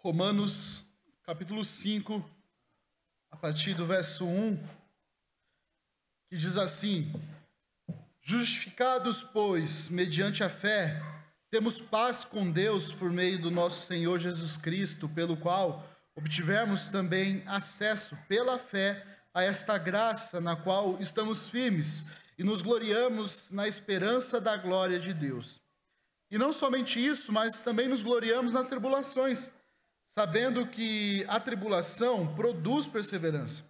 Romanos, capítulo 5, a partir do verso 1, que diz assim: Justificados, pois, mediante a fé, temos paz com Deus por meio do nosso Senhor Jesus Cristo, pelo qual obtivemos também acesso pela fé a esta graça na qual estamos firmes e nos gloriamos na esperança da glória de Deus. E não somente isso, mas também nos gloriamos nas tribulações, sabendo que a tribulação produz perseverança.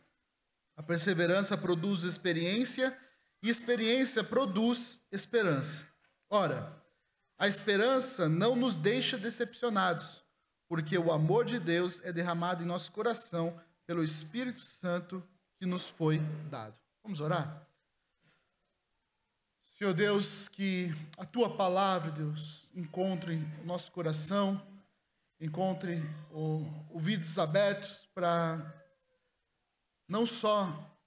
A perseverança produz experiência e experiência produz esperança. Ora, a esperança não nos deixa decepcionados, porque o amor de Deus é derramado em nosso coração pelo Espírito Santo que nos foi dado. Vamos orar? Senhor Deus, que a Tua palavra, Deus, encontre o nosso coração, encontre ouvidos abertos para não só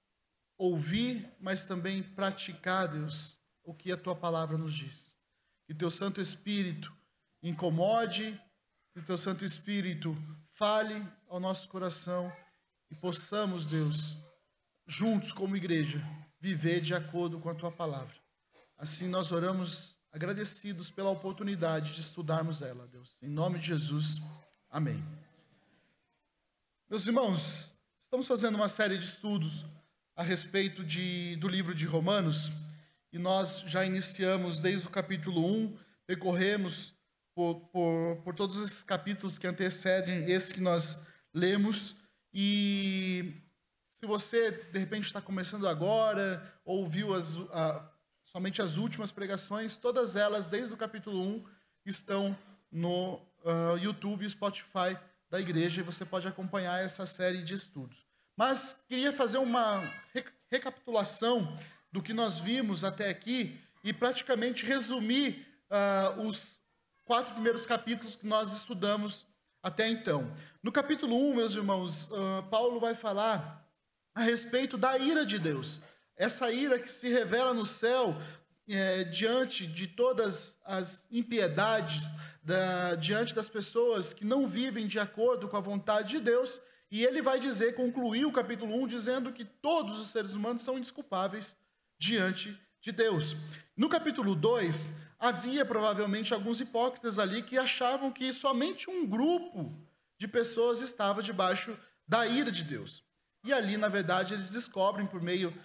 ouvir, mas também praticar, Deus, o que a Tua palavra nos diz. Que Teu Santo Espírito incomode, que Teu Santo Espírito fale ao nosso coração e possamos, Deus, juntos como igreja, viver de acordo com a Tua palavra. Assim nós oramos agradecidos pela oportunidade de estudarmos ela, Deus. Em nome de Jesus, amém. Meus irmãos, estamos fazendo uma série de estudos a respeito do livro de Romanos, e nós já iniciamos desde o capítulo 1, percorremos por todos esses capítulos que antecedem esse que nós lemos, e se você de repente está começando agora, ou viu somente as últimas pregações, todas elas, desde o capítulo 1, estão no YouTube e Spotify da igreja, e você pode acompanhar essa série de estudos. Mas queria fazer uma recapitulação do que nós vimos até aqui e praticamente resumir os 4 primeiros capítulos que nós estudamos até então. No capítulo 1, meus irmãos, Paulo vai falar a respeito da ira de Deus. Essa ira que se revela no céu diante de todas as impiedades, diante das pessoas que não vivem de acordo com a vontade de Deus. E ele vai concluir o capítulo 1 dizendo que todos os seres humanos são indesculpáveis diante de Deus. No capítulo 2, havia provavelmente alguns hipócritas ali que achavam que somente um grupo de pessoas estava debaixo da ira de Deus. E ali, na verdade, eles descobrem por meio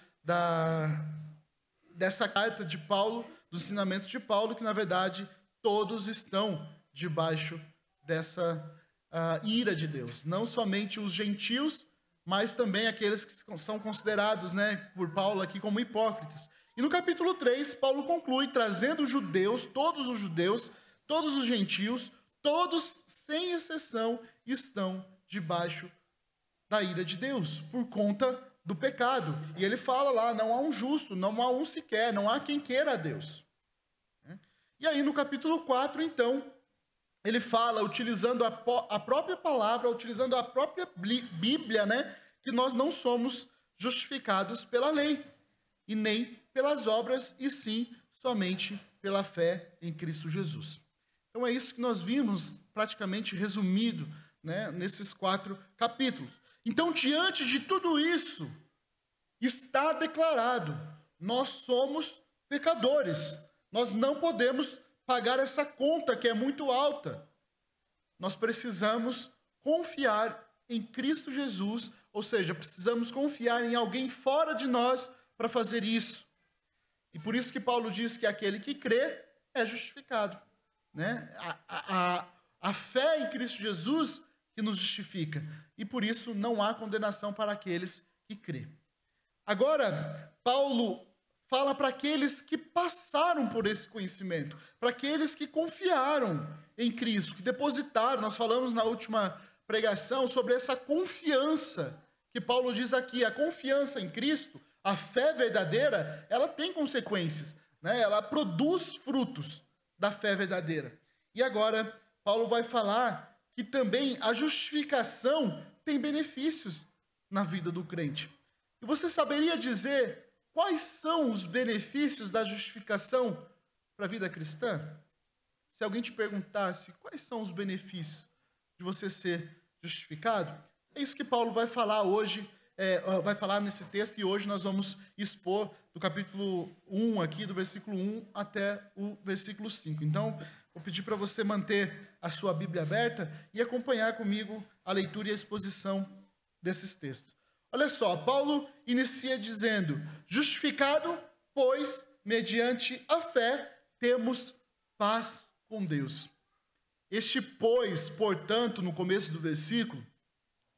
dessa carta de Paulo, do ensinamento de Paulo, que na verdade todos estão debaixo dessa ira de Deus. Não somente os gentios, mas também aqueles que são considerados, por Paulo aqui como hipócritas. E no capítulo 3, Paulo conclui trazendo os judeus, todos os gentios, todos sem exceção, estão debaixo da ira de Deus, por conta do pecado. E ele fala lá, não há um justo, não há um sequer, não há quem queira a Deus. E aí no capítulo 4, então, ele fala, utilizando a própria palavra, utilizando a própria Bíblia, que nós não somos justificados pela lei, e nem pelas obras, e sim somente pela fé em Cristo Jesus. Então é isso que nós vimos praticamente resumido, nesses 4 capítulos. Então, diante de tudo isso, está declarado, nós somos pecadores, nós não podemos pagar essa conta que é muito alta. Nós precisamos confiar em Cristo Jesus, ou seja, precisamos confiar em alguém fora de nós para fazer isso. E por isso que Paulo diz que aquele que crê é justificado. A fé em Cristo Jesus que nos justifica. E por isso não há condenação para aqueles que crêem. Agora, Paulo fala para aqueles que passaram por esse conhecimento, para aqueles que confiaram em Cristo, que depositaram. Nós falamos na última pregação sobre essa confiança que Paulo diz aqui. A confiança em Cristo, a fé verdadeira, ela tem consequências, ela produz frutos da fé verdadeira. E agora, Paulo vai falar que também a justificação tem benefícios na vida do crente. E você saberia dizer quais são os benefícios da justificação para a vida cristã? Se alguém te perguntasse quais são os benefícios de você ser justificado? É isso que Paulo vai falar hoje, vai falar nesse texto, e hoje nós vamos expor do capítulo 1 aqui, do versículo 1 até o versículo 5. Então, vou pedir para você manter a sua Bíblia aberta e acompanhar comigo a leitura e a exposição desses textos. Olha só, Paulo inicia dizendo: justificado, pois, mediante a fé, temos paz com Deus. Este pois, portanto, no começo do versículo,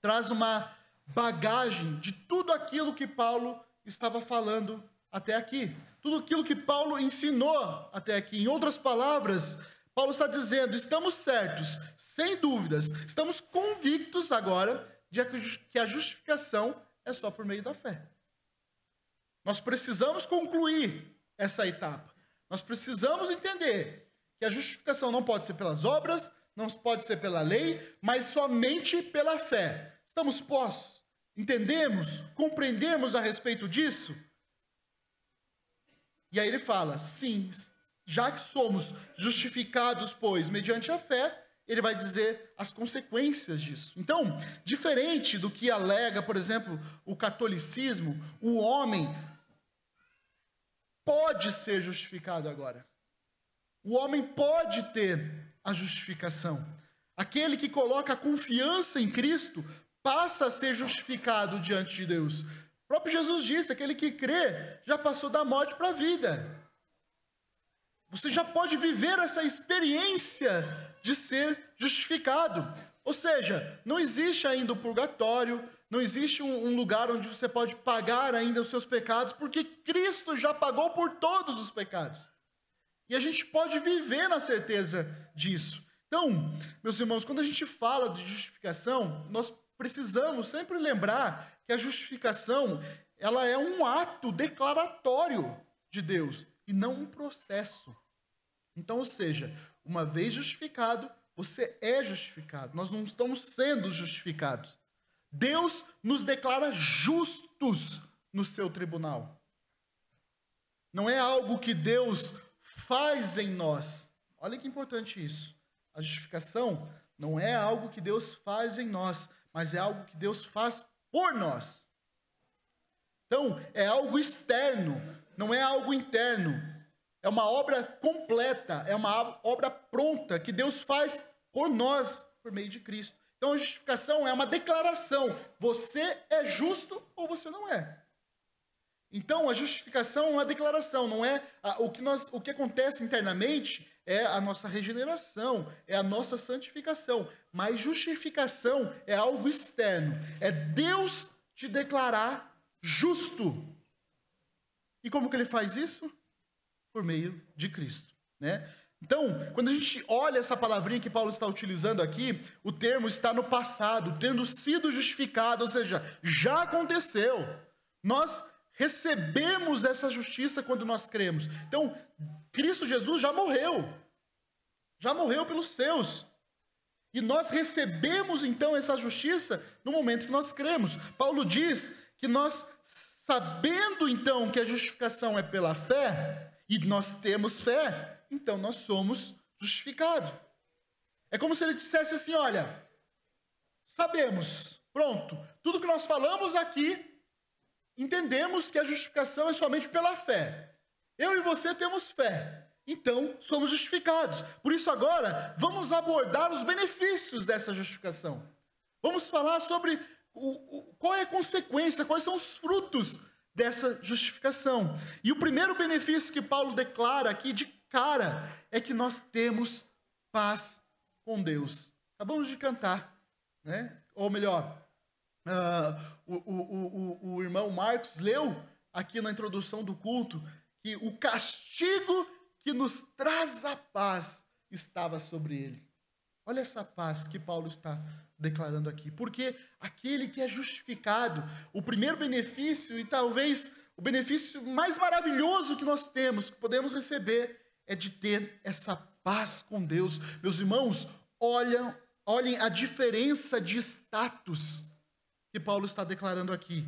traz uma bagagem de tudo aquilo que Paulo estava falando até aqui. Tudo aquilo que Paulo ensinou até aqui. Em outras palavras, Paulo está dizendo: estamos certos, sem dúvidas, estamos convictos agora de que a justificação é só por meio da fé. Nós precisamos concluir essa etapa. Nós precisamos entender que a justificação não pode ser pelas obras, não pode ser pela lei, mas somente pela fé. Estamos postos? Entendemos? Compreendemos a respeito disso? E aí ele fala: sim, já que somos justificados, pois, mediante a fé, ele vai dizer as consequências disso. Então, diferente do que alega, por exemplo, o catolicismo, o homem pode ser justificado agora. O homem pode ter a justificação. Aquele que coloca a confiança em Cristo passa a ser justificado diante de Deus. O próprio Jesus disse: aquele que crê já passou da morte para a vida. Você já pode viver essa experiência de ser justificado. Ou seja, não existe ainda o purgatório, não existe um lugar onde você pode pagar ainda os seus pecados, porque Cristo já pagou por todos os pecados. E a gente pode viver na certeza disso. Então, meus irmãos, quando a gente fala de justificação, nós precisamos sempre lembrar que a justificação, ela é um ato declaratório de Deus e não um processo. Então, ou seja, uma vez justificado, você é justificado. Nós não estamos sendo justificados. Deus nos declara justos no seu tribunal. Não é algo que Deus faz em nós. Olha que importante isso. A justificação não é algo que Deus faz em nós, mas é algo que Deus faz por nós. Então, é algo externo, não é algo interno. É uma obra completa, é uma obra pronta que Deus faz por nós, por meio de Cristo. Então, a justificação é uma declaração. Você é justo ou você não é. Então, a justificação é uma declaração, não é o que acontece internamente é a nossa regeneração, é a nossa santificação. Mas justificação é algo externo, é Deus te declarar justo. E como que ele faz isso? Por meio de Cristo, né? Então, quando a gente olha essa palavrinha que Paulo está utilizando aqui, o termo está no passado, tendo sido justificado, ou seja, já aconteceu. Nós recebemos essa justiça quando nós cremos. Então, Cristo Jesus já morreu pelos seus. E nós recebemos então essa justiça no momento que nós cremos. Paulo diz que nós, sabendo então que a justificação é pela fé, e nós temos fé, então nós somos justificados. É como se ele dissesse assim: olha, sabemos, pronto, tudo que nós falamos aqui, entendemos que a justificação é somente pela fé. Eu e você temos fé, então somos justificados. Por isso agora, vamos abordar os benefícios dessa justificação. Vamos falar sobre qual é a consequência, quais são os frutos dessa justificação. E o primeiro benefício que Paulo declara aqui de cara é que nós temos paz com Deus. Acabamos de cantar, né? Ou melhor, o irmão Marcos leu aqui na introdução do culto que o castigo que nos traz a paz estava sobre ele. Olha essa paz que Paulo está declarando aqui. Porque aquele que é justificado, o primeiro benefício e talvez o benefício mais maravilhoso que nós temos, que podemos receber, é de ter essa paz com Deus. Meus irmãos, olhem a diferença de status que Paulo está declarando aqui.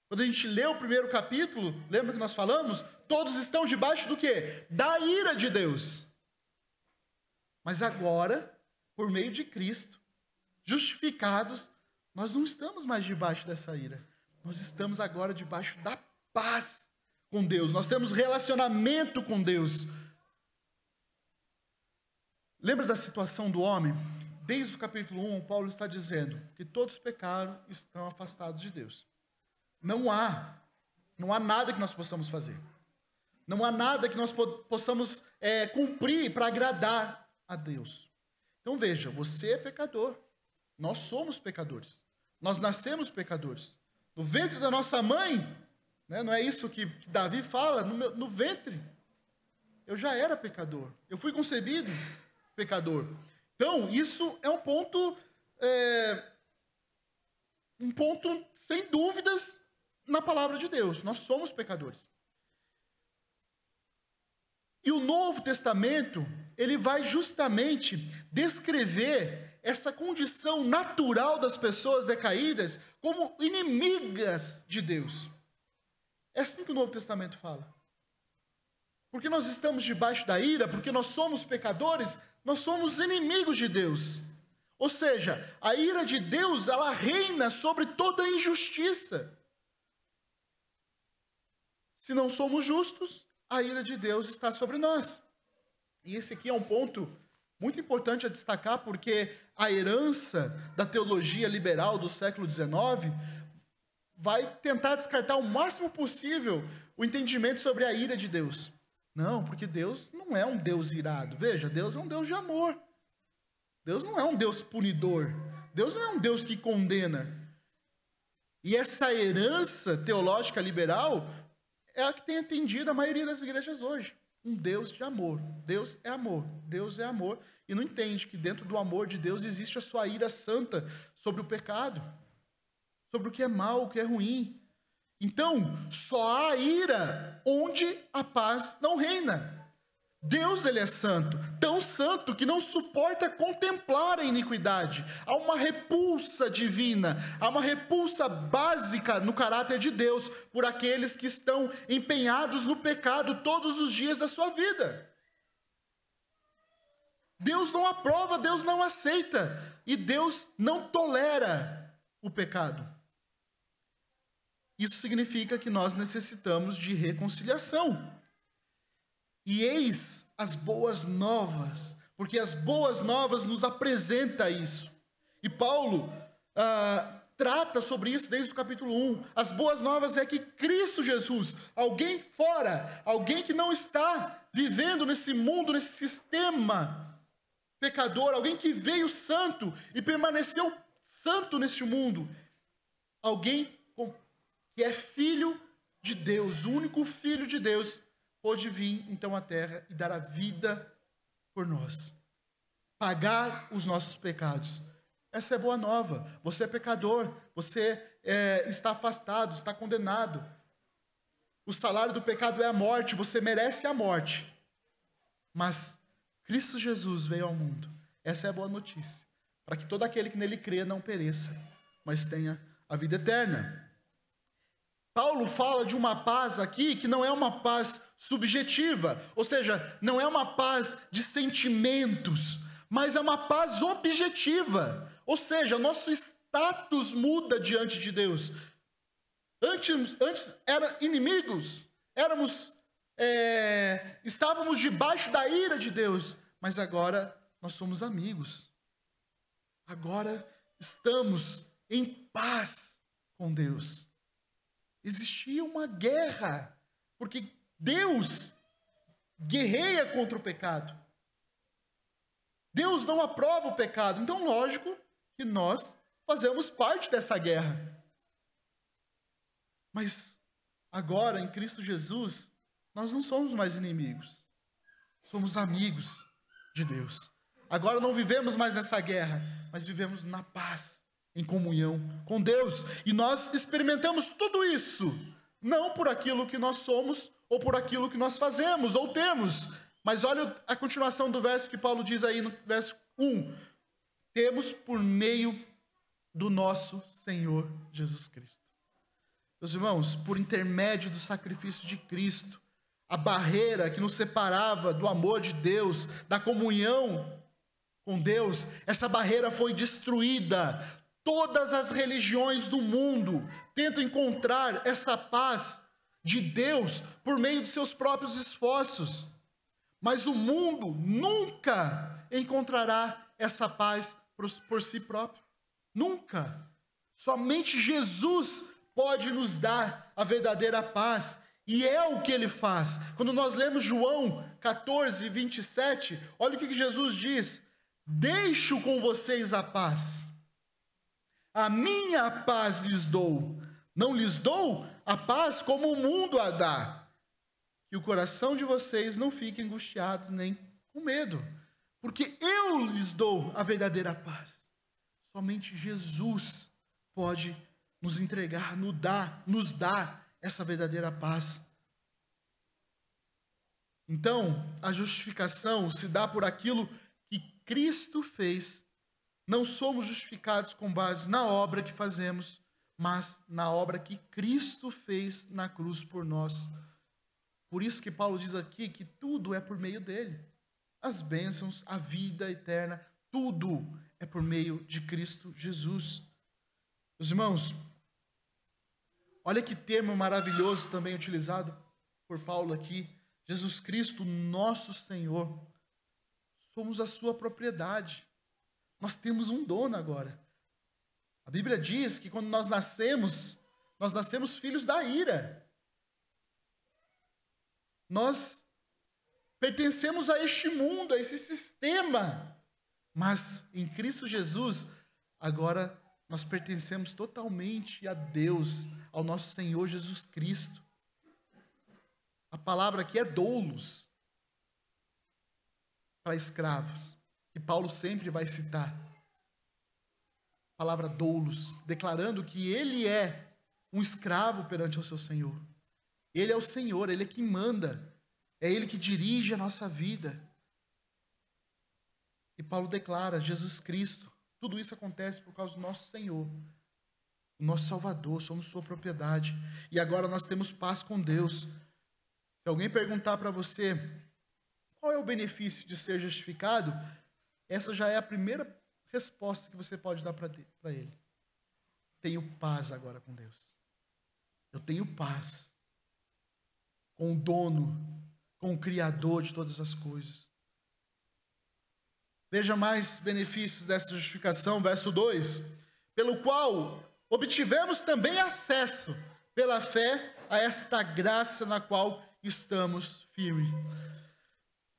Quando a gente lê o primeiro capítulo, lembra que nós falamos? Todos estão debaixo do quê? Da ira de Deus. Mas agora, por meio de Cristo, justificados, nós não estamos mais debaixo dessa ira. Nós estamos agora debaixo da paz com Deus. Nós temos relacionamento com Deus. Lembra da situação do homem? Desde o capítulo 1, Paulo está dizendo que todos pecaram e estão afastados de Deus. Não há nada que nós possamos fazer. Não há nada que nós possamos cumprir para agradar a Deus. Então veja, você é pecador. Nós somos pecadores. Nós nascemos pecadores. No ventre da nossa mãe, né, não é isso que Davi fala? No ventre, eu já era pecador. Eu fui concebido pecador. Então, isso é um ponto sem dúvidas na palavra de Deus. Nós somos pecadores. E o Novo Testamento, ele vai justamente descrever essa condição natural das pessoas decaídas como inimigas de Deus. É assim que o Novo Testamento fala. Porque nós estamos debaixo da ira, porque nós somos pecadores, nós somos inimigos de Deus. Ou seja, a ira de Deus, ela reina sobre toda a injustiça. Se não somos justos, a ira de Deus está sobre nós. E esse aqui é um ponto muito importante a destacar, porque a herança da teologia liberal do século XIX vai tentar descartar o máximo possível o entendimento sobre a ira de Deus. Não, porque Deus não é um Deus irado. Veja, Deus é um Deus de amor. Deus não é um Deus punidor. Deus não é um Deus que condena. E essa herança teológica liberal é a que tem atendido a maioria das igrejas hoje. Um Deus de amor. Deus é amor. Deus é amor. E não entende que dentro do amor de Deus existe a sua ira santa sobre o pecado, sobre o que é mal, o que é ruim. Então, só há ira onde a paz não reina. Deus, ele é santo, tão santo que não suporta contemplar a iniquidade. Há uma repulsa divina, há uma repulsa básica no caráter de Deus por aqueles que estão empenhados no pecado todos os dias da sua vida. Deus não aprova, Deus não aceita e Deus não tolera o pecado. Isso significa que nós necessitamos de reconciliação. E eis as boas novas, porque as boas novas nos apresenta isso. E Paulo trata sobre isso desde o capítulo 1. As boas novas é que Cristo Jesus, alguém fora, alguém que não está vivendo nesse mundo, nesse sistema pecador, alguém que veio santo e permaneceu santo neste mundo, alguém que é filho de Deus, o único filho de Deus, pôde vir então à terra e dar a vida por nós, pagar os nossos pecados. Essa é boa nova. Você é pecador, você está afastado, está condenado. O salário do pecado é a morte, você merece a morte. Mas Cristo Jesus veio ao mundo. Essa é a boa notícia, para que todo aquele que nele crê não pereça, mas tenha a vida eterna. Paulo fala de uma paz aqui que não é uma paz subjetiva, ou seja, não é uma paz de sentimentos, mas é uma paz objetiva, ou seja, nosso status muda diante de Deus. Antes eram inimigos, estávamos debaixo da ira de Deus, mas agora nós somos amigos. Agora estamos em paz com Deus. Existia uma guerra, porque Deus guerreia contra o pecado. Deus não aprova o pecado, então lógico que nós fazemos parte dessa guerra. Mas agora, em Cristo Jesus, nós não somos mais inimigos, somos amigos de Deus. Agora não vivemos mais nessa guerra, mas vivemos na paz, em comunhão com Deus, e nós experimentamos tudo isso, não por aquilo que nós somos, ou por aquilo que nós fazemos, ou temos, mas olha a continuação do verso que Paulo diz aí no verso 1, temos por meio do nosso Senhor Jesus Cristo. Meus irmãos, por intermédio do sacrifício de Cristo, a barreira que nos separava do amor de Deus, da comunhão com Deus, essa barreira foi destruída. Todas as religiões do mundo tentam encontrar essa paz de Deus por meio de seus próprios esforços. Mas o mundo nunca encontrará essa paz por si próprio. Nunca. Somente Jesus pode nos dar a verdadeira paz. E é o que ele faz. Quando nós lemos João 14, 27, olha o que Jesus diz: deixo com vocês a paz. A minha paz lhes dou. Não lhes dou a paz como o mundo a dá. Que o coração de vocês não fique angustiado nem com medo. Porque eu lhes dou a verdadeira paz. Somente Jesus pode nos entregar, nos dar essa verdadeira paz. Então, a justificação se dá por aquilo que Cristo fez. Não somos justificados com base na obra que fazemos, mas na obra que Cristo fez na cruz por nós. Por isso que Paulo diz aqui que tudo é por meio dele. As bênçãos, a vida eterna, tudo é por meio de Cristo Jesus. Meus irmãos, olha que termo maravilhoso também utilizado por Paulo aqui. Jesus Cristo, nosso Senhor. Somos a sua propriedade. Nós temos um dono agora. A Bíblia diz que quando nós nascemos filhos da ira. Nós pertencemos a este mundo, a esse sistema. Mas em Cristo Jesus, agora nós pertencemos totalmente a Deus, ao nosso Senhor Jesus Cristo. A palavra aqui é doulos, para escravos, que Paulo sempre vai citar. A palavra doulos, declarando que ele é um escravo perante o seu Senhor. Ele é o Senhor, ele é quem manda, é ele que dirige a nossa vida. E Paulo declara, Jesus Cristo, tudo isso acontece por causa do nosso Senhor, o nosso Salvador, somos sua propriedade. E agora nós temos paz com Deus. Se alguém perguntar para você, qual é o benefício de ser justificado? Essa já é a primeira resposta que você pode dar para ele. Tenho paz agora com Deus. Eu tenho paz com o dono, com o Criador de todas as coisas. Veja mais benefícios dessa justificação, verso 2. Pelo qual obtivemos também acesso, pela fé, a esta graça na qual estamos firmes.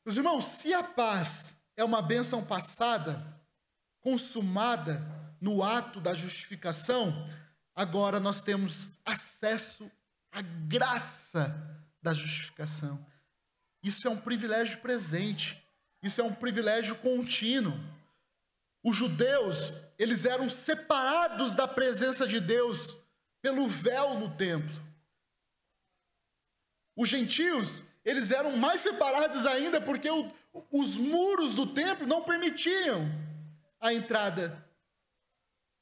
Meus irmãos, se a paz é uma bênção passada, consumada no ato da justificação, agora nós temos acesso à graça da justificação. Isso é um privilégio presente, isso é um privilégio contínuo. Os judeus, eles eram separados da presença de Deus pelo véu no templo. Os gentios, eles eram mais separados ainda porque os muros do templo não permitiam a entrada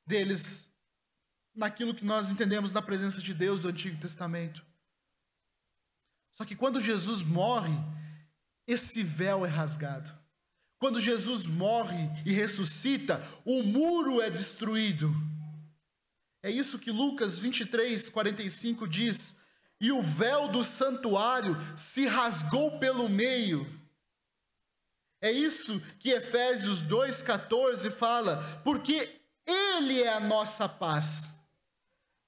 deles naquilo que nós entendemos na presença de Deus do Antigo Testamento. Só que quando Jesus morre, esse véu é rasgado. Quando Jesus morre e ressuscita, o muro é destruído. É isso que Lucas 23, 45 diz. E o véu do santuário se rasgou pelo meio. É isso que Efésios 2,14 fala. Porque Ele é a nossa paz.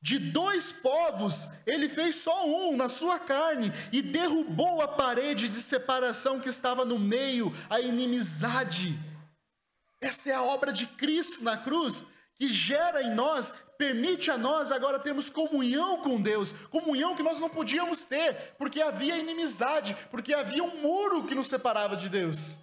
De dois povos, Ele fez só um na sua carne e derrubou a parede de separação que estava no meio, a inimizade. Essa é a obra de Cristo na cruz, que gera em nós, permite a nós agora termos comunhão com Deus, comunhão que nós não podíamos ter, porque havia inimizade, porque havia um muro que nos separava de Deus.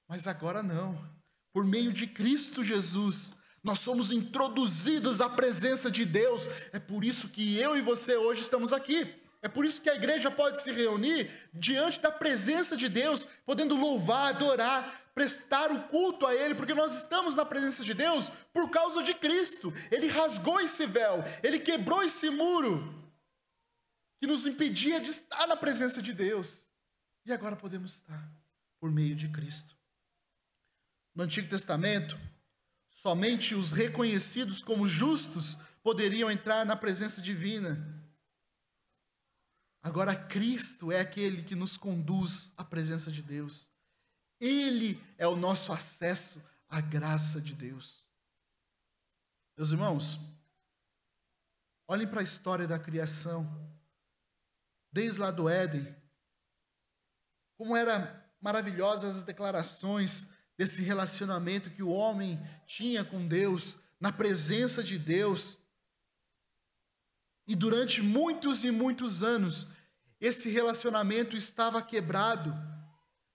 Mas agora não, por meio de Cristo Jesus, nós somos introduzidos à presença de Deus. É por isso que eu e você hoje estamos aqui. É por isso que a igreja pode se reunir diante da presença de Deus, podendo louvar, adorar, prestar o culto a Ele, porque nós estamos na presença de Deus por causa de Cristo. Ele rasgou esse véu, Ele quebrou esse muro que nos impedia de estar na presença de Deus. E agora podemos estar por meio de Cristo. no Antigo Testamento, somente os reconhecidos como justos poderiam entrar na presença divina. Agora Cristo é aquele que nos conduz à presença de Deus. Ele é o nosso acesso à graça de Deus. Meus irmãos, olhem para a história da criação, desde lá do Éden, como eram maravilhosas as declarações desse relacionamento que o homem tinha com Deus, na presença de Deus. E durante muitos e muitos anos, esse relacionamento estava quebrado.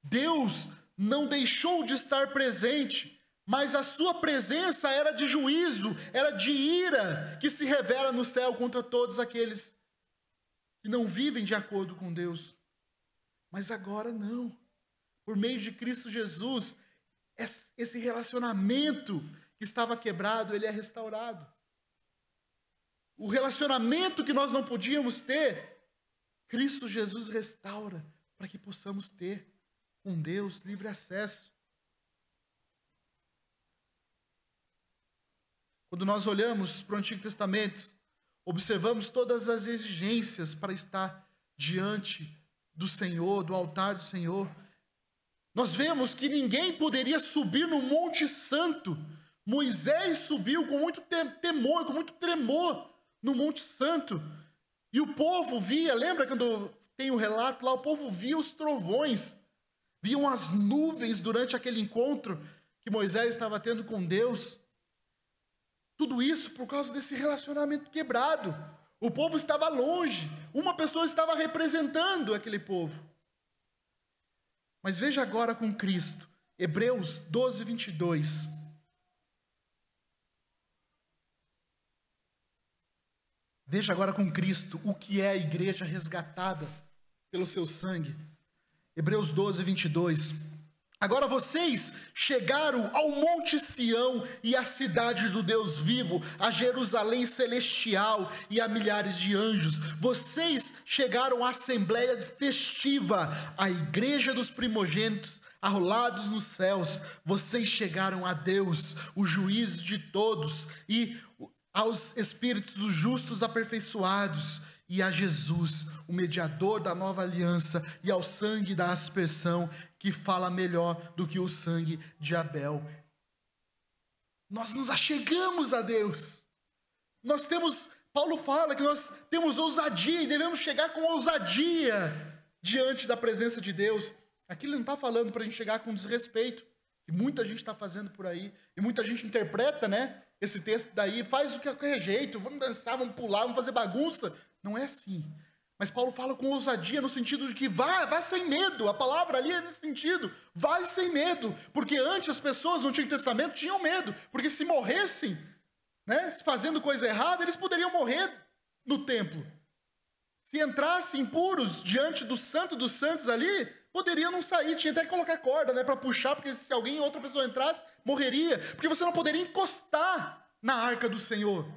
Deus não deixou de estar presente, mas a sua presença era de juízo, era de ira, que se revela no céu contra todos aqueles que não vivem de acordo com Deus. Mas agora não. Por meio de Cristo Jesus, esse relacionamento que estava quebrado, ele é restaurado. O relacionamento que nós não podíamos ter, Cristo Jesus restaura para que possamos ter com Deus livre acesso. Quando nós olhamos para o Antigo Testamento, observamos todas as exigências para estar diante do Senhor, do altar do Senhor. Nós vemos que ninguém poderia subir no Monte Santo. Moisés subiu com muito temor, com muito tremor no Monte Santo. E o povo via, lembra quando tem o relato lá, o povo via os trovões, viam as nuvens durante aquele encontro que Moisés estava tendo com Deus. Tudo isso por causa desse relacionamento quebrado. O povo estava longe, uma pessoa estava representando aquele povo. Mas veja agora com Cristo, Hebreus 12, 22. Veja agora com Cristo o que é a igreja resgatada pelo seu sangue. Hebreus 12, 22. Agora vocês chegaram ao Monte Sião e à cidade do Deus vivo, a Jerusalém celestial e a milhares de anjos. Vocês chegaram à assembleia festiva, à igreja dos primogênitos, arrolados nos céus. Vocês chegaram a Deus, o juiz de todos, e aos espíritos dos justos aperfeiçoados, e a Jesus, o mediador da nova aliança, e ao sangue da aspersão, que fala melhor do que o sangue de Abel. Nós nos achegamos a Deus. Paulo fala que nós temos ousadia e devemos chegar com ousadia diante da presença de Deus. Aqui ele não está falando para a gente chegar com desrespeito, que muita gente está fazendo por aí, e muita gente interpreta, esse texto daí, faz o que qualquer jeito, vamos dançar, vamos pular, vamos fazer bagunça. Não é assim. Mas Paulo fala com ousadia no sentido de que vá sem medo. A palavra ali é nesse sentido. Vai sem medo. Porque antes as pessoas no Antigo Testamento tinham medo. Porque se morressem, fazendo coisa errada, eles poderiam morrer no templo. Se entrassem impuros diante do Santo dos Santos ali, poderiam não sair. Tinha até que colocar corda para puxar, porque se alguém, outra pessoa entrasse, morreria. Porque você não poderia encostar na arca do Senhor.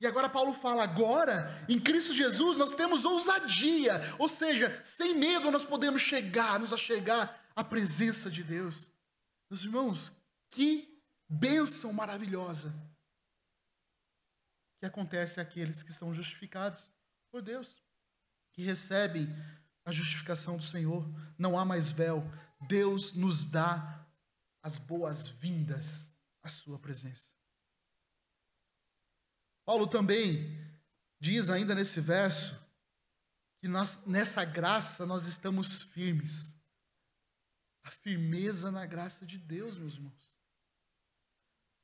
E agora Paulo fala, agora, em Cristo Jesus, nós temos ousadia, ou seja, sem medo nós podemos nos achegar à presença de Deus. Meus irmãos, que bênção maravilhosa que acontece àqueles que são justificados por Deus, que recebem a justificação do Senhor. Não há mais véu, Deus nos dá as boas-vindas à sua presença. Paulo também diz ainda nesse verso que nessa graça nós estamos firmes. A firmeza na graça de Deus, meus irmãos.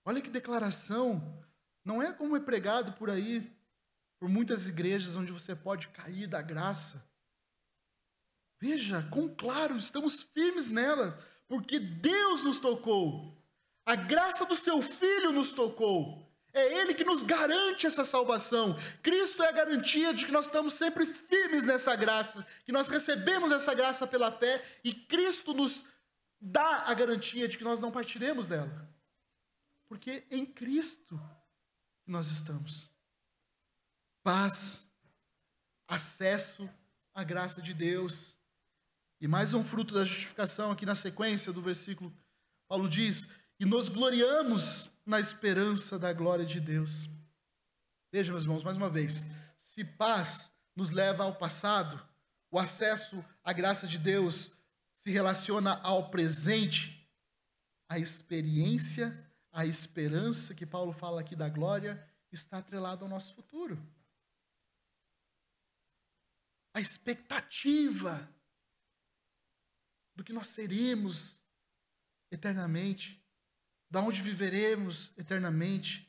Olha que declaração, não é como é pregado por aí, por muitas igrejas onde você pode cair da graça. Veja, quão claro, estamos firmes nela, porque Deus nos tocou. A graça do seu Filho nos tocou. É Ele que nos garante essa salvação. Cristo é a garantia de que nós estamos sempre firmes nessa graça, que nós recebemos essa graça pela fé, e Cristo nos dá a garantia de que nós não partiremos dela. Porque em Cristo nós estamos. Paz, acesso à graça de Deus. E mais um fruto da justificação aqui na sequência do versículo Paulo diz, e nos gloriamos na esperança da glória de Deus. Veja, meus irmãos, mais uma vez, se paz nos leva ao passado, o acesso à graça de Deus se relaciona ao presente, a experiência, a esperança que Paulo fala aqui da glória está atrelada ao nosso futuro. A expectativa do que nós seremos eternamente, da onde viveremos eternamente.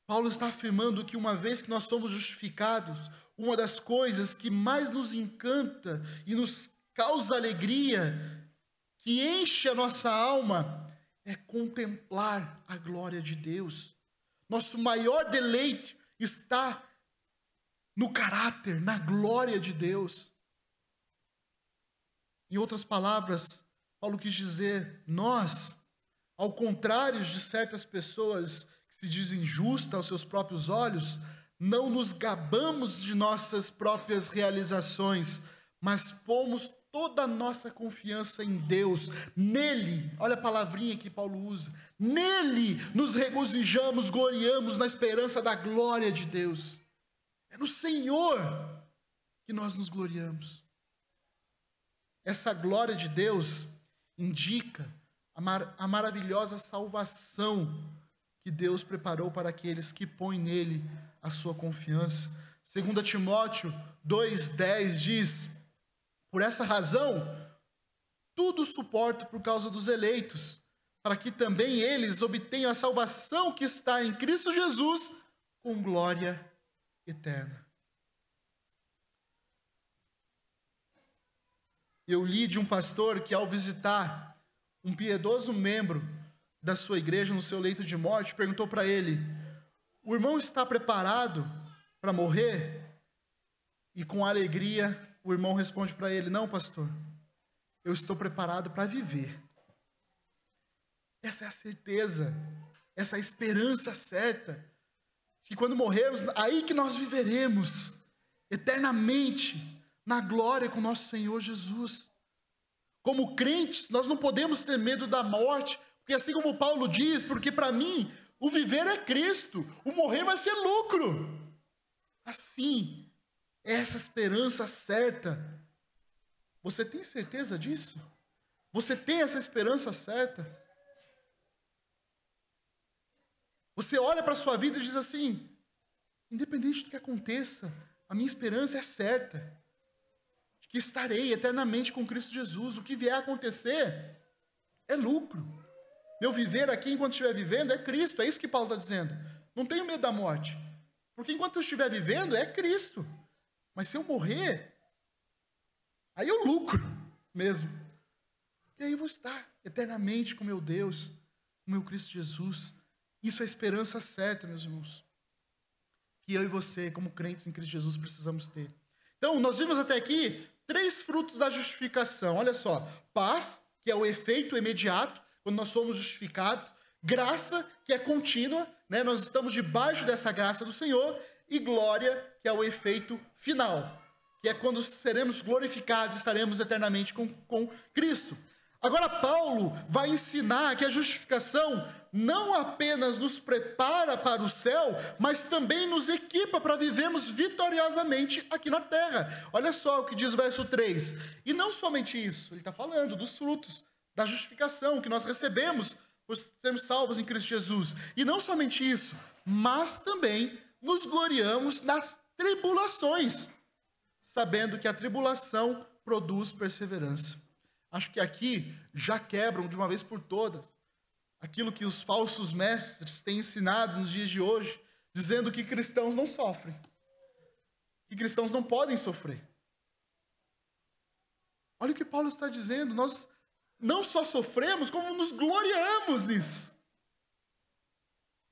Paulo está afirmando que uma vez que nós somos justificados, uma das coisas que mais nos encanta e nos causa alegria, que enche a nossa alma, é contemplar a glória de Deus. Nosso maior deleite está no caráter, na glória de Deus. Em outras palavras, Paulo quis dizer, nós, ao contrário de certas pessoas que se dizem justas aos seus próprios olhos, não nos gabamos de nossas próprias realizações, mas pomos toda a nossa confiança em Deus, nele, olha a palavrinha que Paulo usa, nele nos regozijamos, gloriamos na esperança da glória de Deus. É no Senhor que nós nos gloriamos. Essa glória de Deus indica a maravilhosa salvação que Deus preparou para aqueles que põem nele a sua confiança. 2 Timóteo 2,10 diz, por essa razão, tudo suporto por causa dos eleitos, para que também eles obtenham a salvação que está em Cristo Jesus, com glória eterna. Eu li de um pastor que, ao visitar um piedoso membro da sua igreja no seu leito de morte, perguntou para ele, o irmão está preparado para morrer? E com alegria, o irmão responde para ele, não, pastor, eu estou preparado para viver. Essa é a certeza, essa é a esperança certa, que quando morrermos, aí que nós viveremos eternamente, na glória com nosso Senhor Jesus. Como crentes, nós não podemos ter medo da morte, porque assim como Paulo diz, porque para mim, o viver é Cristo, o morrer vai ser lucro. Assim, essa esperança certa, você tem certeza disso? Você tem essa esperança certa? Você olha para a sua vida e diz assim, independente do que aconteça, a minha esperança é certa, de que estarei eternamente com Cristo Jesus, o que vier a acontecer é lucro. Meu viver aqui enquanto estiver vivendo é Cristo, é isso que Paulo está dizendo. Não tenho medo da morte, porque enquanto eu estiver vivendo é Cristo, mas se eu morrer, aí eu lucro mesmo, e aí eu vou estar eternamente com meu Deus, com meu Cristo Jesus. Isso é a esperança certa, meus irmãos, que eu e você, como crentes em Cristo Jesus, precisamos ter. Então, nós vimos até aqui 3 frutos da justificação. Olha só, paz, que é o efeito imediato, quando nós somos justificados. Graça, que é contínua, né? Nós estamos debaixo dessa graça do Senhor. E glória, que é o efeito final, que é quando seremos glorificados, estaremos eternamente com Cristo. Agora Paulo vai ensinar que a justificação não apenas nos prepara para o céu, mas também nos equipa para vivermos vitoriosamente aqui na terra. Olha só o que diz o verso 3. E não somente isso, ele está falando dos frutos da justificação que nós recebemos por sermos salvos em Cristo Jesus. E não somente isso, mas também nos gloriamos nas tribulações, sabendo que a tribulação produz perseverança. Acho que aqui já quebram de uma vez por todas aquilo que os falsos mestres têm ensinado nos dias de hoje, dizendo que cristãos não sofrem, que cristãos não podem sofrer. Olha o que Paulo está dizendo, nós não só sofremos, como nos gloriamos nisso.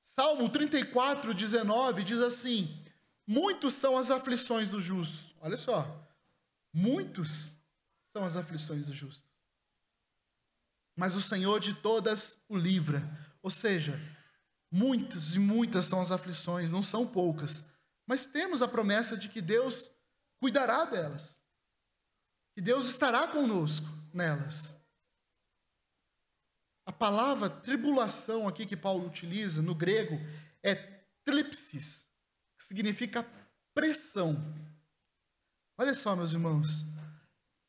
Salmo 34, 19 diz assim, muitos são as aflições do justo. Olha só, muitos são as aflições do justo, mas o Senhor de todas o livra. Ou seja, muitas e muitas são as aflições, não são poucas, mas temos a promessa de que Deus cuidará delas, que Deus estará conosco nelas. A palavra tribulação aqui que Paulo utiliza no grego é thlipsis, que significa pressão. Olha só, meus irmãos.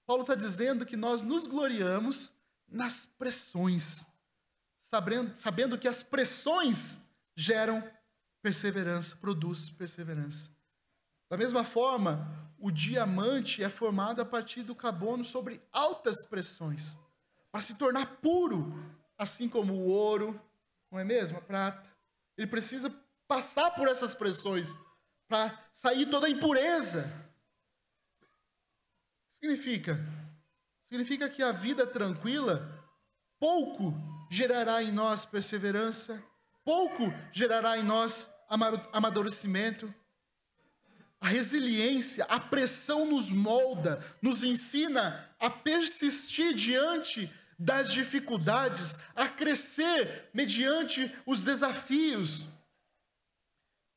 Paulo está dizendo que nós nos gloriamos nas pressões, sabendo que as pressões geram perseverança, produz perseverança. Da mesma forma, o diamante é formado a partir do carbono sobre altas pressões, para se tornar puro, assim como o ouro, não é mesmo? A prata. Ele precisa passar por essas pressões para sair toda a impureza. Significa que a vida tranquila pouco gerará em nós perseverança, pouco gerará em nós amadurecimento. A resiliência, a pressão nos molda, nos ensina a persistir diante das dificuldades, a crescer mediante os desafios.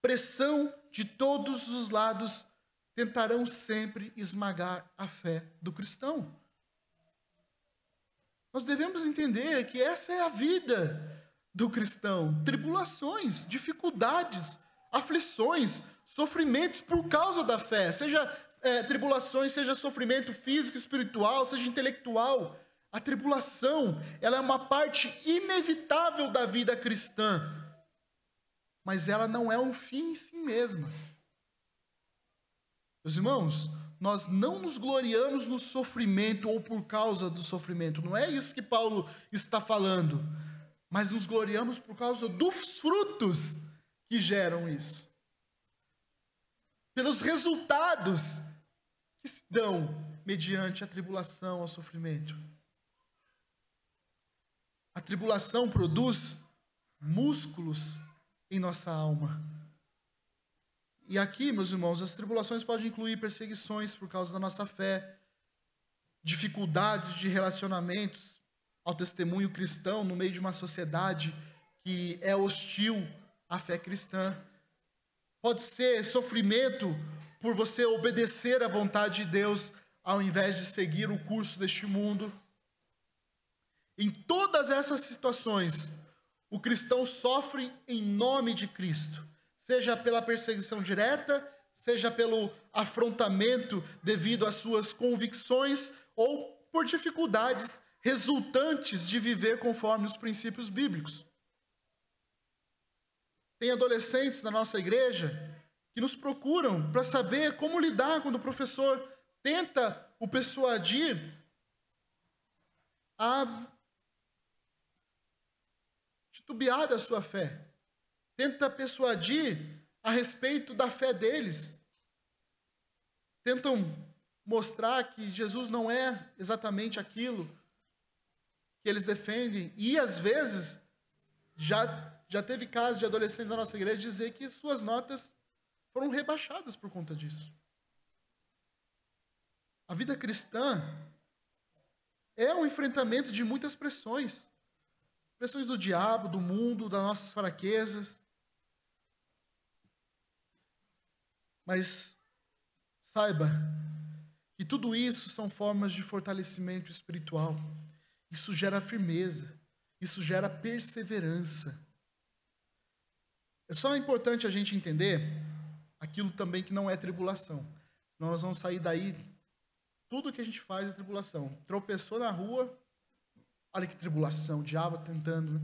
Pressão de todos os lados tentarão sempre esmagar a fé do cristão. Nós devemos entender que essa é a vida do cristão. Tribulações, dificuldades, aflições, sofrimentos por causa da fé. Seja tribulações, seja sofrimento físico, espiritual, seja intelectual. A tribulação, ela é uma parte inevitável da vida cristã. Mas ela não é um fim em si mesma. Meus irmãos, nós não nos gloriamos no sofrimento ou por causa do sofrimento. Não é isso que Paulo está falando. Mas nos gloriamos por causa dos frutos que geram isso. Pelos resultados que se dão mediante a tribulação, ao sofrimento. A tribulação produz músculos em nossa alma. E aqui, meus irmãos, as tribulações podem incluir perseguições por causa da nossa fé, dificuldades de relacionamentos ao testemunho cristão no meio de uma sociedade que é hostil à fé cristã. Pode ser sofrimento por você obedecer à vontade de Deus ao invés de seguir o curso deste mundo. Em todas essas situações, o cristão sofre em nome de Cristo, seja pela perseguição direta, seja pelo afrontamento devido às suas convicções ou por dificuldades resultantes de viver conforme os princípios bíblicos. Tem adolescentes na nossa igreja que nos procuram para saber como lidar quando o professor tenta o persuadir a titubear da sua fé. Tenta persuadir a respeito da fé deles. Tentam mostrar que Jesus não é exatamente aquilo que eles defendem. E, às vezes, já teve casos de adolescentes da nossa igreja dizer que suas notas foram rebaixadas por conta disso. A vida cristã é um enfrentamento de muitas pressões. Pressões do diabo, do mundo, das nossas fraquezas. Mas saiba que tudo isso são formas de fortalecimento espiritual. Isso gera firmeza, isso gera perseverança. É só importante a gente entender aquilo também que não é tribulação. Senão nós vamos sair daí, tudo que a gente faz é tribulação. Tropeçou na rua, olha que tribulação, o diabo tentando.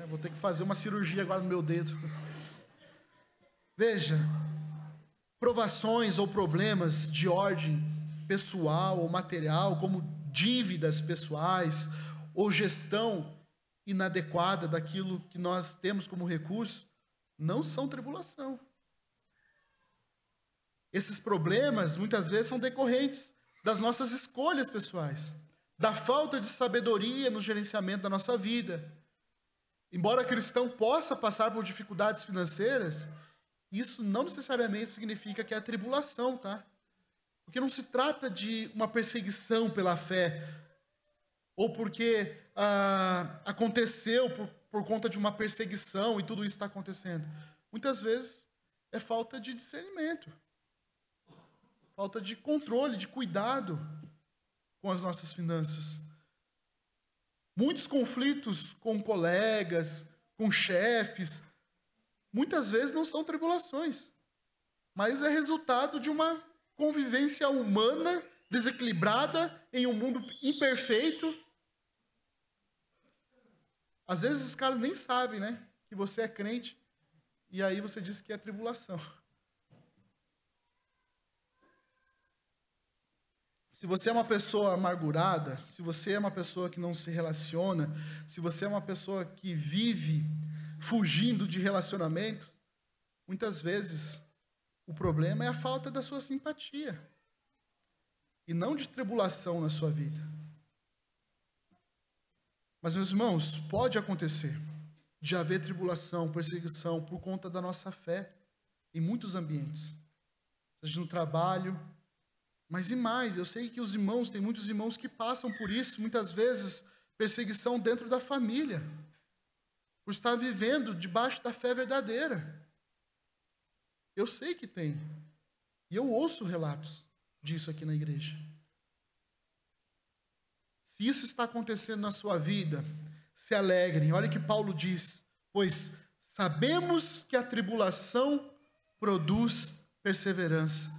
Vou ter que fazer uma cirurgia agora no meu dedo. Veja, provações ou problemas de ordem pessoal ou material, como dívidas pessoais ou gestão inadequada daquilo que nós temos como recurso, não são tribulação. Esses problemas, muitas vezes, são decorrentes das nossas escolhas pessoais, da falta de sabedoria no gerenciamento da nossa vida. Embora cristão possa passar por dificuldades financeiras, isso não necessariamente significa que é tribulação, tá? Porque não se trata de uma perseguição pela fé, ou porque aconteceu por conta de uma perseguição e tudo isso está acontecendo. Muitas vezes é falta de discernimento, falta de controle, de cuidado com as nossas finanças. Muitos conflitos com colegas, com chefes, muitas vezes não são tribulações, mas é resultado de uma convivência humana desequilibrada em um mundo imperfeito. Às vezes os caras nem sabem, né, que você é crente, e aí você diz que é tribulação. Se você é uma pessoa amargurada, se você é uma pessoa que não se relaciona, se você é uma pessoa que vive fugindo de relacionamentos, muitas vezes o problema é a falta da sua simpatia e não de tribulação na sua vida. Mas, meus irmãos, pode acontecer de haver tribulação, perseguição por conta da nossa fé em muitos ambientes, seja no trabalho, mas e mais, eu sei que os irmãos, tem muitos irmãos que passam por isso, muitas vezes perseguição dentro da família, por estar vivendo debaixo da fé verdadeira. Eu sei que tem, e eu ouço relatos disso aqui na igreja. Se isso está acontecendo na sua vida, se alegrem. Olha o que Paulo diz: pois sabemos que a tribulação produz perseverança.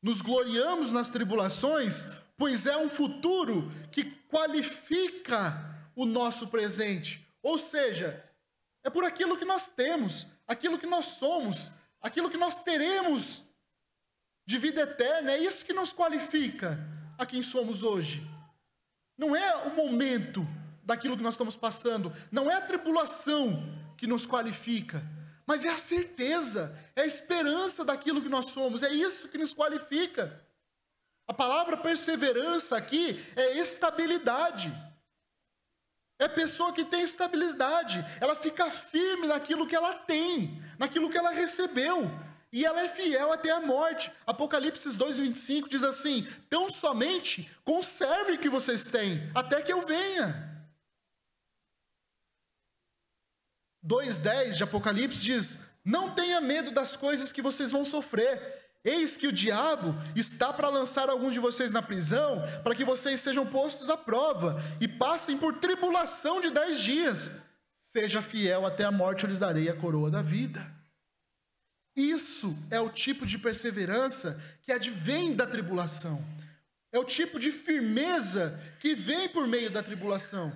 Nos gloriamos nas tribulações, pois é um futuro que qualifica o nosso presente. Ou seja, é por aquilo que nós temos, aquilo que nós somos, aquilo que nós teremos de vida eterna. É isso que nos qualifica a quem somos hoje. Não é o momento daquilo que nós estamos passando, não é a tribulação que nos qualifica, mas é a certeza, é a esperança daquilo que nós somos, é isso que nos qualifica. A palavra perseverança aqui é estabilidade. É a pessoa que tem estabilidade, ela fica firme naquilo que ela tem, naquilo que ela recebeu, e ela é fiel até a morte. Apocalipse 2:25 diz assim: tão somente conserve o que vocês têm, até que eu venha. 2:10 de Apocalipse diz: não tenha medo das coisas que vocês vão sofrer. Eis que o diabo está para lançar alguns de vocês na prisão, para que vocês sejam postos à prova e passem por tribulação de 10 dias. Seja fiel até a morte, eu lhes darei a coroa da vida. Isso é o tipo de perseverança que advém da tribulação. É o tipo de firmeza que vem por meio da tribulação.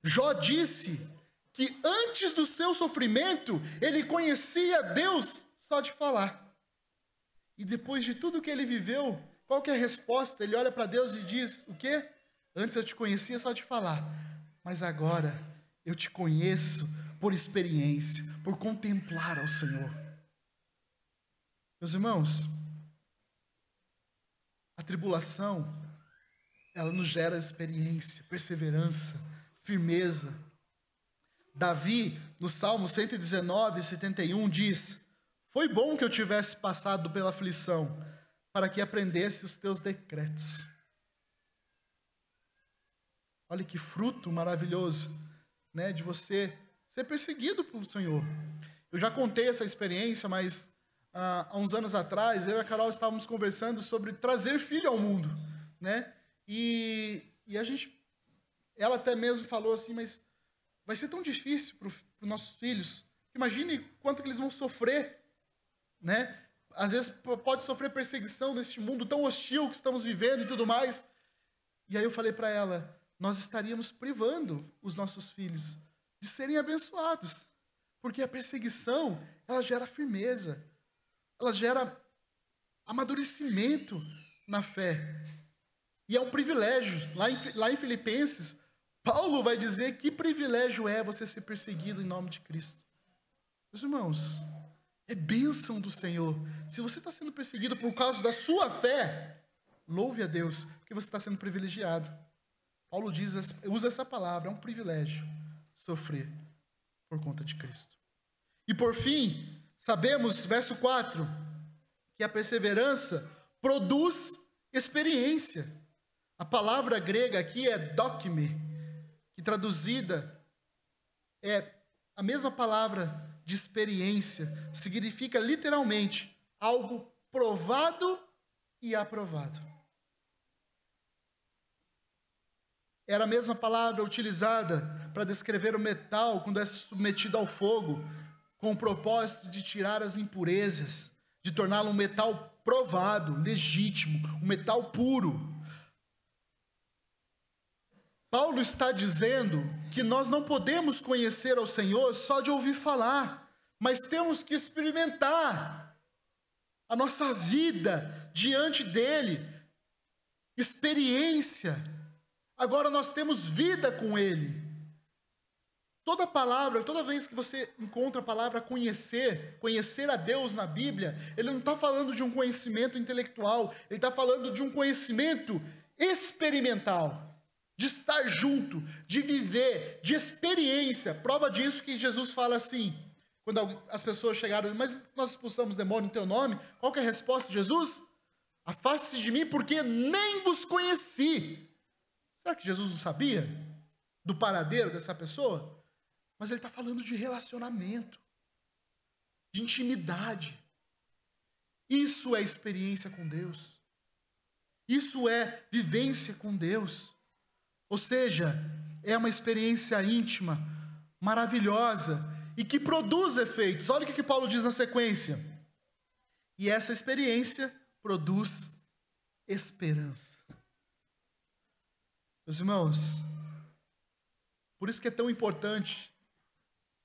Jó disse que antes do seu sofrimento, ele conhecia Deus só de falar. E depois de tudo que ele viveu, qual que é a resposta? Ele olha para Deus e diz: o quê? Antes eu te conhecia só de falar, mas agora eu te conheço por experiência, por contemplar ao Senhor. Meus irmãos, a tribulação, ela nos gera experiência, perseverança, firmeza. Davi, no Salmo 119, 71, diz: foi bom que eu tivesse passado pela aflição, para que aprendesse os teus decretos. Olha que fruto maravilhoso, né, de você ser perseguido pelo Senhor. Eu já contei essa experiência, mas há uns anos atrás, eu e a Carol estávamos conversando sobre trazer filho ao mundo, né? E ela até mesmo falou assim: mas vai ser tão difícil para os nossos filhos. Imagine quanto que eles vão sofrer, né? Às vezes pode sofrer perseguição neste mundo tão hostil que estamos vivendo e tudo mais. E aí eu falei para ela: nós estaríamos privando os nossos filhos de serem abençoados, porque a perseguição, ela gera firmeza, ela gera amadurecimento na fé, e é um privilégio. Lá em Filipenses, Paulo vai dizer que privilégio é você ser perseguido em nome de Cristo. Meus irmãos, é bênção do Senhor. Se você está sendo perseguido por causa da sua fé, louve a Deus, porque você está sendo privilegiado. Paulo usa essa palavra, é um privilégio sofrer por conta de Cristo. E por fim, sabemos, verso 4, que a perseverança produz experiência. A palavra grega aqui é dokme, que traduzida é a mesma palavra de experiência, significa literalmente algo provado e aprovado. era a mesma palavra utilizada para descrever o metal quando é submetido ao fogo, com o propósito de tirar as impurezas, de torná-lo um metal provado, legítimo, um metal puro. Paulo está dizendo que nós não podemos conhecer ao Senhor só de ouvir falar, mas temos que experimentar a nossa vida diante dele, experiência. Agora nós temos vida com ele. Toda palavra, toda vez que você encontra a palavra conhecer a Deus na Bíblia, ele não está falando de um conhecimento intelectual, ele está falando de um conhecimento experimental, de estar junto, de viver, de experiência. Prova disso que Jesus fala assim, quando as pessoas chegaram, mas nós expulsamos demônio em teu nome, qual que é a resposta de Jesus? Afaste-se de mim, porque nem vos conheci. Será que Jesus não sabia do paradeiro dessa pessoa? Mas ele está falando de relacionamento, de intimidade. Isso é experiência com Deus. Isso é vivência com Deus. Ou seja, é uma experiência íntima, maravilhosa e que produz efeitos. Olha o que Paulo diz na sequência. E essa experiência produz esperança. Meus irmãos, por isso que é tão importante.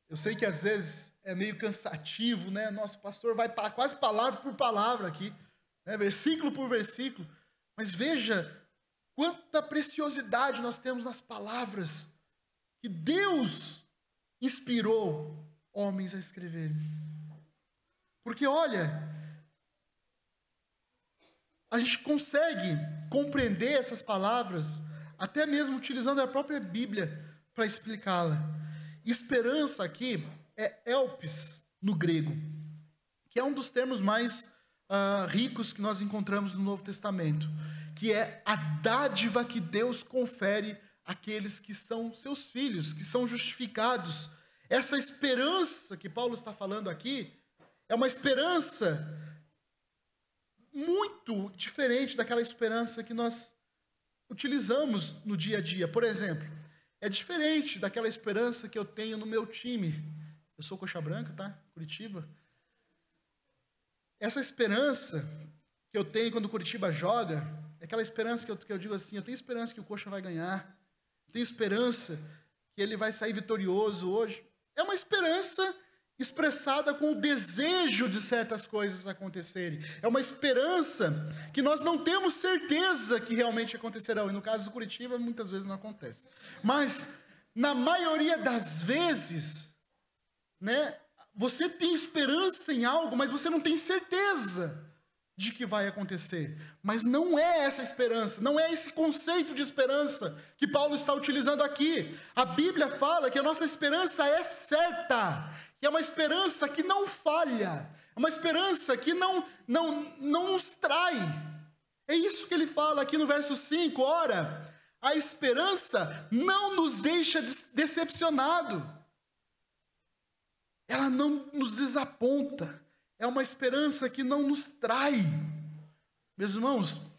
Eu sei que às vezes é meio cansativo, né? Nosso pastor vai quase palavra por palavra aqui, né? Versículo por versículo. Mas veja quanta preciosidade nós temos nas palavras que Deus inspirou homens a escreverem. Porque olha, a gente consegue compreender essas palavras até mesmo utilizando a própria Bíblia para explicá-la. Esperança aqui é elpis no grego, que é um dos termos mais ricos que nós encontramos no Novo Testamento, que é a dádiva que Deus confere àqueles que são seus filhos, que são justificados. Essa esperança que Paulo está falando aqui é uma esperança muito diferente daquela esperança que nós utilizamos no dia a dia. Por exemplo, é diferente daquela esperança que eu tenho no meu time. Eu sou coxa branca, tá? Curitiba. Essa esperança que eu tenho quando o Curitiba joga, é aquela esperança que eu digo assim, eu tenho esperança que o coxa vai ganhar, eu tenho esperança que ele vai sair vitorioso hoje. É uma esperança expressada com o desejo de certas coisas acontecerem. É uma esperança que nós não temos certeza que realmente acontecerão. E no caso do Curitiba, muitas vezes não acontece. Mas, na maioria das vezes, né, você tem esperança em algo, mas você não tem certeza de que vai acontecer. Mas não é essa esperança, não é esse conceito de esperança que Paulo está utilizando aqui. A Bíblia fala que a nossa esperança é certa, que é uma esperança que não falha, é uma esperança que não nos trai. É isso que ele fala aqui no verso 5, ora, a esperança não nos deixa decepcionado, ela não nos desaponta, é uma esperança que não nos trai. Meus irmãos,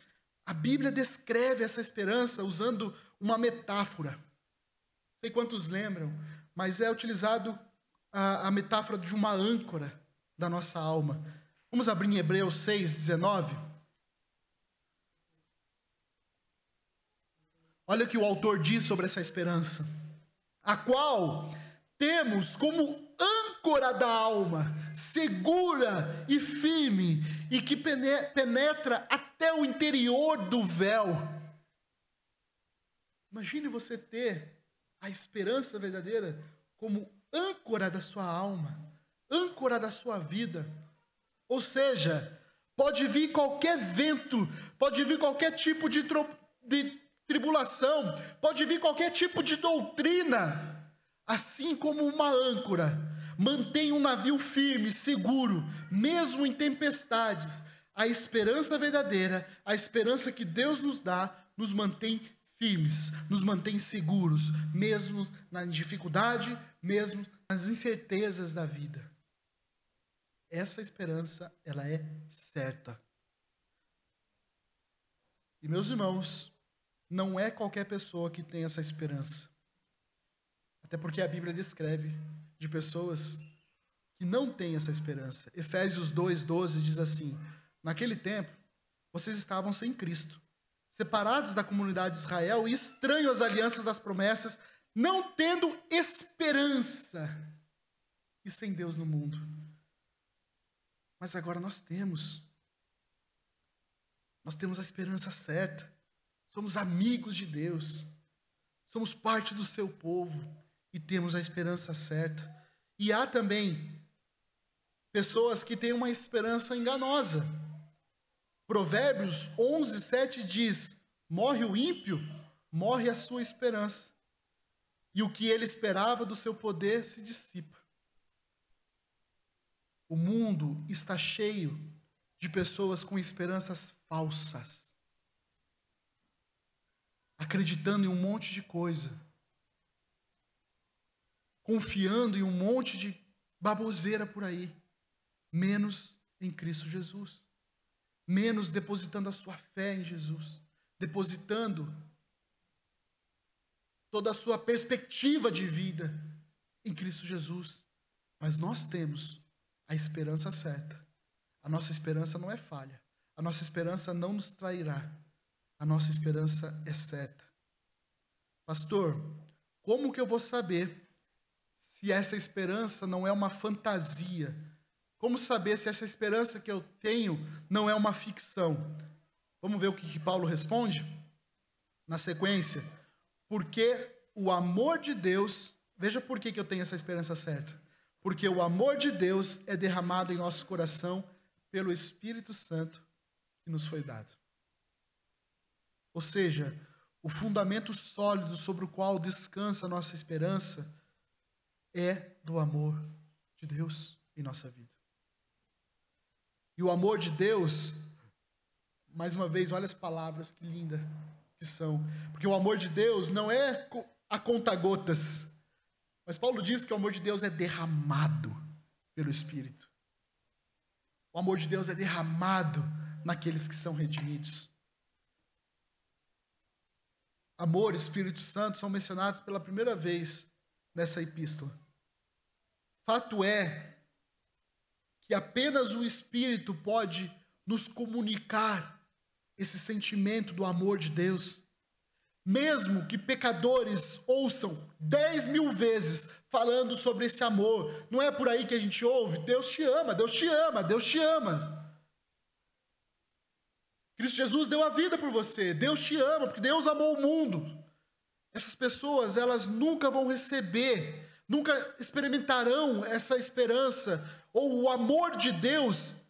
a Bíblia descreve essa esperança usando uma metáfora. Não sei quantos lembram, mas é utilizado a metáfora de uma âncora da nossa alma. Vamos abrir em Hebreus 6:19. Olha o que o autor diz sobre essa esperança. A qual temos como âncora da alma, segura e firme, e que penetra até o interior do véu. Imagine você ter a esperança verdadeira como âncora da sua alma, âncora da sua vida. Ou seja, pode vir qualquer vento, pode vir qualquer tipo de tribulação, pode vir qualquer tipo de doutrina, assim como uma âncora mantém um navio firme, seguro, mesmo em tempestades. A esperança verdadeira, a esperança que Deus nos dá, nos mantém firmes, nos mantém seguros, mesmo na dificuldade, mesmo nas incertezas da vida. Essa esperança, ela é certa. E meus irmãos, não é qualquer pessoa que tem essa esperança. Até porque a Bíblia descreve de pessoas que não têm essa esperança. Efésios 2:12 diz assim: naquele tempo, vocês estavam sem Cristo, separados da comunidade de Israel e estranhos às alianças das promessas, não tendo esperança e sem Deus no mundo. Mas agora nós temos a esperança certa. Somos amigos de Deus, somos parte do seu povo e temos a esperança certa. E há também pessoas que têm uma esperança enganosa. Provérbios 11:7 diz: morre o ímpio, morre a sua esperança, e o que ele esperava do seu poder se dissipa. O mundo está cheio de pessoas com esperanças falsas, acreditando em um monte de coisa, confiando em um monte de baboseira por aí, menos em Cristo Jesus, menos depositando a sua fé em Jesus, depositando toda a sua perspectiva de vida em Cristo Jesus. Mas nós temos a esperança certa. A nossa esperança não é falha. A nossa esperança não nos trairá. A nossa esperança é certa. Pastor, como que eu vou saber se essa esperança não é uma fantasia? Como saber se essa esperança que eu tenho não é uma ficção? Vamos ver o que Paulo responde? Na sequência, porque o amor de Deus, veja por que eu tenho essa esperança certa. Porque o amor de Deus é derramado em nosso coração pelo Espírito Santo que nos foi dado. Ou seja, o fundamento sólido sobre o qual descansa a nossa esperança é do amor de Deus em nossa vida. E o amor de Deus, mais uma vez, olha as palavras que lindas que são. Porque o amor de Deus não é a conta-gotas. Mas Paulo diz que o amor de Deus é derramado pelo Espírito. O amor de Deus é derramado naqueles que são redimidos. Amor e Espírito Santo são mencionados pela primeira vez nessa epístola. Fato é que apenas o Espírito pode nos comunicar esse sentimento do amor de Deus. Mesmo que pecadores ouçam 10.000 vezes falando sobre esse amor, não é por aí que a gente ouve: Deus te ama, Deus te ama, Deus te ama. Cristo Jesus deu a vida por você, Deus te ama, porque Deus amou o mundo. Essas pessoas, elas nunca vão receber, nunca experimentarão essa esperança ou o amor de Deus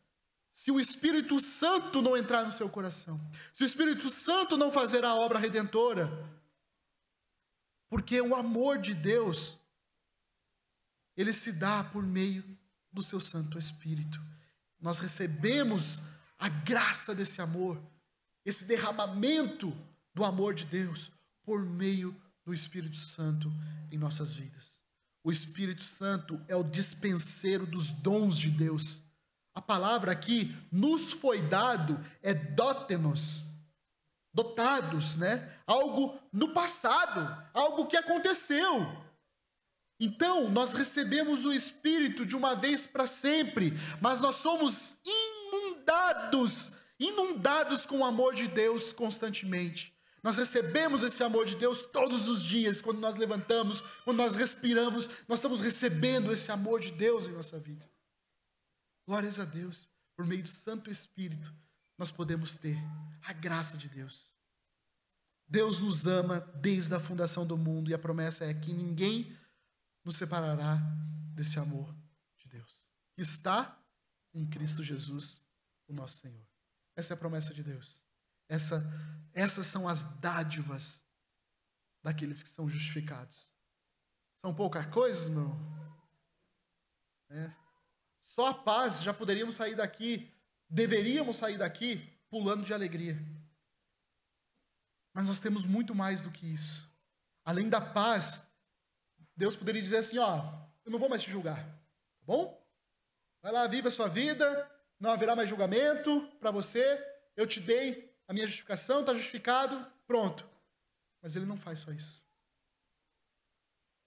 se o Espírito Santo não entrar no seu coração, se o Espírito Santo não fazer a obra redentora. Porque o amor de Deus, ele se dá por meio do seu Santo Espírito. Nós recebemos a graça desse amor, esse derramamento do amor de Deus por meio do Espírito Santo em nossas vidas. O Espírito Santo é o dispenseiro dos dons de Deus. A palavra aqui, nos foi dado, é dótenos, dotados, né? Algo no passado, algo que aconteceu. Então, nós recebemos o Espírito de uma vez para sempre, mas nós somos inundados com o amor de Deus constantemente. Nós recebemos esse amor de Deus todos os dias, quando nós levantamos, quando nós respiramos, nós estamos recebendo esse amor de Deus em nossa vida. Glórias a Deus, por meio do Santo Espírito, nós podemos ter a graça de Deus. Deus nos ama desde a fundação do mundo, e a promessa é que ninguém nos separará desse amor de Deus. Está em Cristo Jesus, o nosso Senhor. Essa é a promessa de Deus. Essas são as dádivas daqueles que são justificados. São poucas coisas, meu? Só a paz, já poderíamos sair daqui, deveríamos sair daqui pulando de alegria. Mas nós temos muito mais do que isso. Além da paz, Deus poderia dizer assim: ó, eu não vou mais te julgar, tá bom? Vai lá, viva a sua vida, não haverá mais julgamento para você, eu te dei a minha justificação, está justificado, pronto. Mas Ele não faz só isso.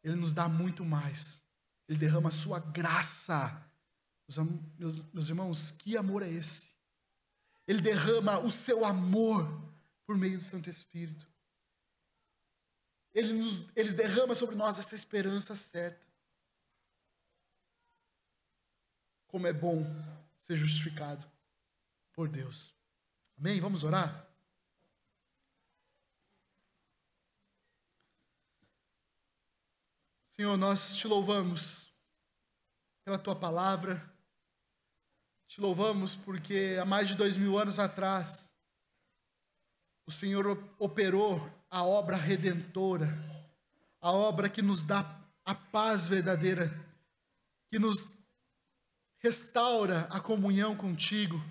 Ele nos dá muito mais. Ele derrama a sua graça. Meus irmãos, que amor é esse? Ele derrama o seu amor por meio do Santo Espírito. Ele derrama sobre nós essa esperança certa. Como é bom ser justificado por Deus. Amém? Vamos orar? Senhor, nós te louvamos pela tua palavra. Te louvamos porque há mais de 2000 anos atrás, o Senhor operou a obra redentora, a obra que nos dá a paz verdadeira, que nos restaura a comunhão contigo.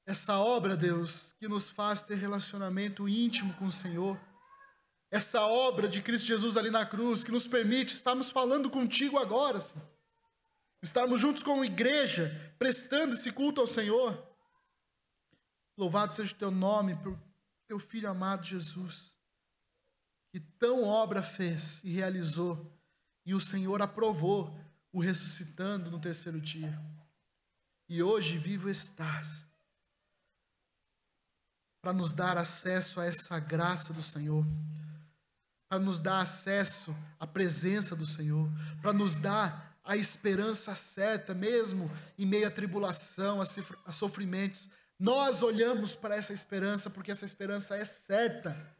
Essa obra, Deus, que nos faz ter relacionamento íntimo com o Senhor. Essa obra de Cristo Jesus ali na cruz, que nos permite estarmos falando contigo agora, Senhor. Estarmos juntos como igreja, prestando esse culto ao Senhor. Louvado seja o teu nome, por teu Filho amado Jesus, que tão obra fez e realizou, e o Senhor aprovou, o ressuscitando no terceiro dia. E hoje vivo estás, para nos dar acesso a essa graça do Senhor, para nos dar acesso à presença do Senhor, para nos dar a esperança certa, mesmo em meio à tribulação, a sofrimentos. Nós olhamos para essa esperança, porque essa esperança é certa.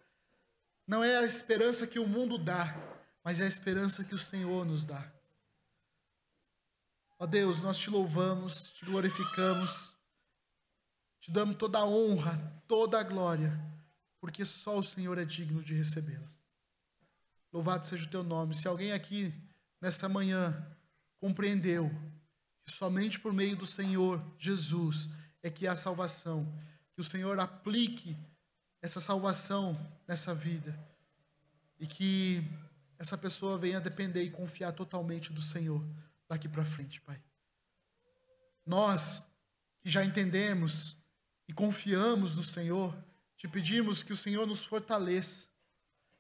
Não é a esperança que o mundo dá, mas é a esperança que o Senhor nos dá. Ó Deus, nós te louvamos, te glorificamos, te damos toda a honra, toda a glória, porque só o Senhor é digno de recebê-la. Louvado seja o teu nome. Se alguém aqui, nessa manhã, compreendeu que somente por meio do Senhor Jesus é que há salvação, que o Senhor aplique essa salvação nessa vida e que essa pessoa venha depender e confiar totalmente do Senhor daqui para frente, Pai. Nós que já entendemos e confiamos no Senhor, te pedimos que o Senhor nos fortaleça,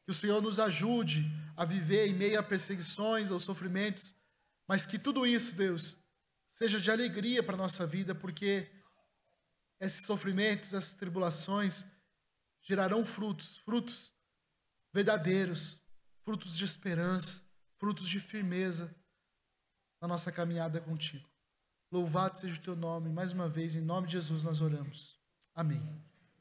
que o Senhor nos ajude a viver em meio a perseguições, aos sofrimentos, mas que tudo isso, Deus, seja de alegria para a nossa vida, porque esses sofrimentos, essas tribulações gerarão frutos verdadeiros, frutos de esperança, frutos de firmeza na nossa caminhada contigo. Louvado seja o teu nome, mais uma vez, em nome de Jesus nós oramos. Amém.